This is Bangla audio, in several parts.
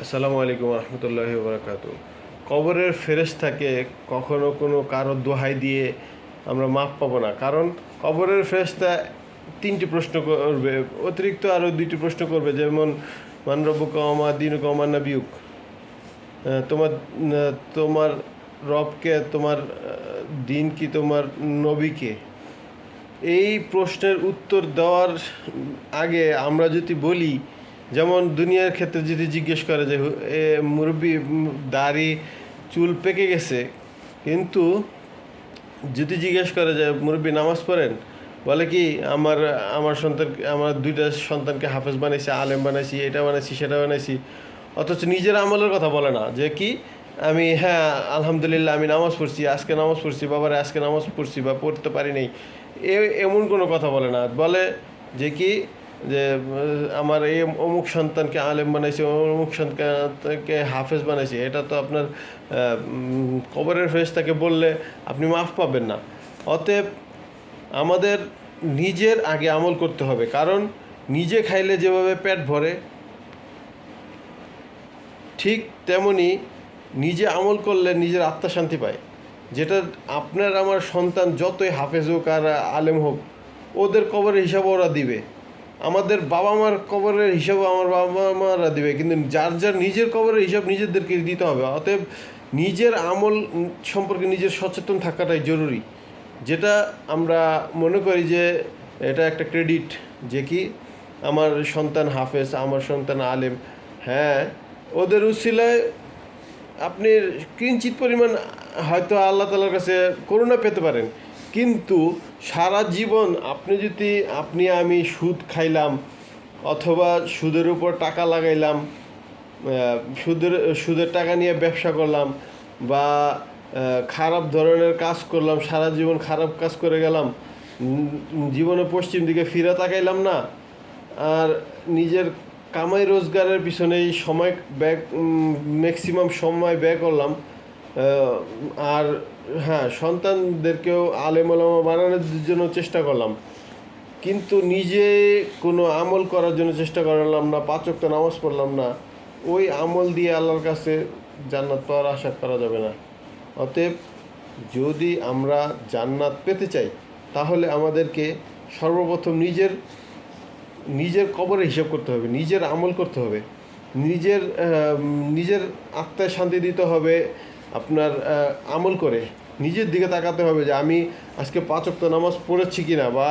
আসসালামু আলাইকুম রহমতুল্লাহি বারাকাতু। কবরের ফেরেশতাকে কখনো কোনো কারো দোহাই দিয়ে আমরা মাপ পাবো না, কারণ কবরের ফেরেশতা তিনটি প্রশ্ন করবে, অতিরিক্ত আরও দুইটি প্রশ্ন করবে, যেমন মান রব্বুকা ওয়া মা দীনুকা ওয়া মান নাবিয়ুক। তোমার তোমার রবকে, তোমার দিন কি, তোমার নবীকে। এই প্রশ্নের উত্তর দেওয়ার আগে আমরা যদি বলি, যেমন দুনিয়ার ক্ষেত্রে যদি জিজ্ঞেস করে যে মুরব্বী দাড়ি চুল পেকে গেছে, কিন্তু যদি জিজ্ঞেস করে যে মুরব্বী নামাজ পড়েন, বলে কি আমার আমার সন্তান, আমার দুইটা সন্তানকে হাফেজ বানাইছি, আলেম বানাইছি, এটা বানাইছি, সেটা বানাইছি, অথচ নিজের আমলের কথা বলে না যে কি আমি, হ্যাঁ আলহামদুলিল্লাহ আমি নামাজ পড়ছি, আজকে নামাজ পড়ছি, বাবারে আজকে নামাজ পড়ছি বা পড়তে পারি নাই, এমন কোনো কথা বলে না। বলে যে কি যে আমার এই অমুক সন্তানকে আলেম বানাইছে, অমুক সন্তানকে হাফেজ বানাইছে। এটা তো আপনার কবরের ফেরেশতাকে বললে আপনি মাফ পাবেন না। অতএব আমাদের নিজের আগে আমল করতে হবে, কারণ নিজে খাইলে যেভাবে পেট ভরে, ঠিক তেমনি নিজে আমল করলে নিজের আত্মা শান্তি পায়। যেটা আপনার আমার সন্তান যতই হাফেজ হোক আর আলেম হোক, ওদের কবরের হিসাব ওরা দিবে, আমাদের বাবা মার কবরের হিসাব আমার বাবা মারা দিবে, কিন্তু যার যার নিজের কবরের হিসাব নিজেদেরকে দিতে হবে। অতএব নিজের আমল সম্পর্কে নিজের সচেতন থাকাটাই জরুরি। যেটা আমরা মনে করি যে এটা একটা ক্রেডিট, যে কি আমার সন্তান হাফেজ, আমার সন্তান আলেম, হ্যাঁ ওদের উছিলায় আপনি কিঞ্চিত পরিমাণ হয়তো আল্লাহ তালার কাছে করুণা পেতে পারেন, কিন্তু সারা জীবন আপনি আমি সুদ খাইলাম, অথবা সুদের উপর টাকা লাগাইলাম, সুদের টাকা নিয়ে ব্যবসা করলাম, বা খারাপ ধরনের কাজ করলাম, সারা জীবন খারাপ কাজ করে গেলাম, জীবনে পশ্চিম দিকে ফিরে তাকাইলাম না, আর নিজের কামাই রোজগারের পিছনেই সময় ব্যয়, ম্যাক্সিমাম সময় ব্যয় করলাম, আর হ্যাঁ সন্তানদেরকেও আলেম ওলামা বানানোর জন্য চেষ্টা করলাম, কিন্তু নিজে কোনো আমল করার জন্য চেষ্টা করলাম না, পাঁচ ওয়াক্ত নামাজ পড়লাম না। ওই আমল দিয়ে আল্লাহর কাছে জান্নাত পাওয়ার আশা করা যাবে না। অতএব যদি আমরা জান্নাত পেতে চাই, তাহলে আমাদেরকে সর্বপ্রথম নিজের কবরের হিসাব করতে হবে, নিজের আমল করতে হবে, নিজের আত্মায় শান্তি দিতে হবে। আপনার আমল করে নিজের দিকে তাকাতে হবে যে আমি আজকে পাঁচ ওয়াক্ত নামাজ পড়েছি কি না, বা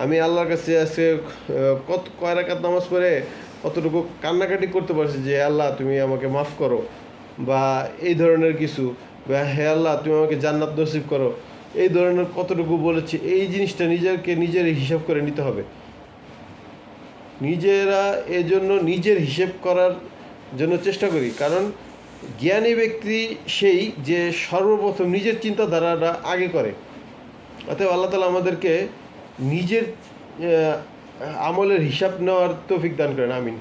আমি আল্লাহর কাছে আজকে কয় রাকাত নামাজ পড়ে কতটুকু কান্নাকাটি করতে পারছি যে আল্লাহ তুমি আমাকে মাফ করো, বা এই ধরনের কিছু, বা হে আল্লাহ তুমি আমাকে জান্নাত নসিব করো, এই ধরনের কতটুকু বলেছি। এই জিনিসটা নিজের হিসাব করে নিতে হবে। নিজেরা এজন্য নিজের হিসেব করার জন্য চেষ্টা করি, কারণ জ্ঞানী ব্যক্তি সেই যে সর্বপ্রথম নিজের চিন্তাধারাটা আগে করে। অতএব আল্লাহ তালা আমাদেরকে নিজের আমলের হিসাব নেওয়ার তৌফিক দান করেন। আমিন।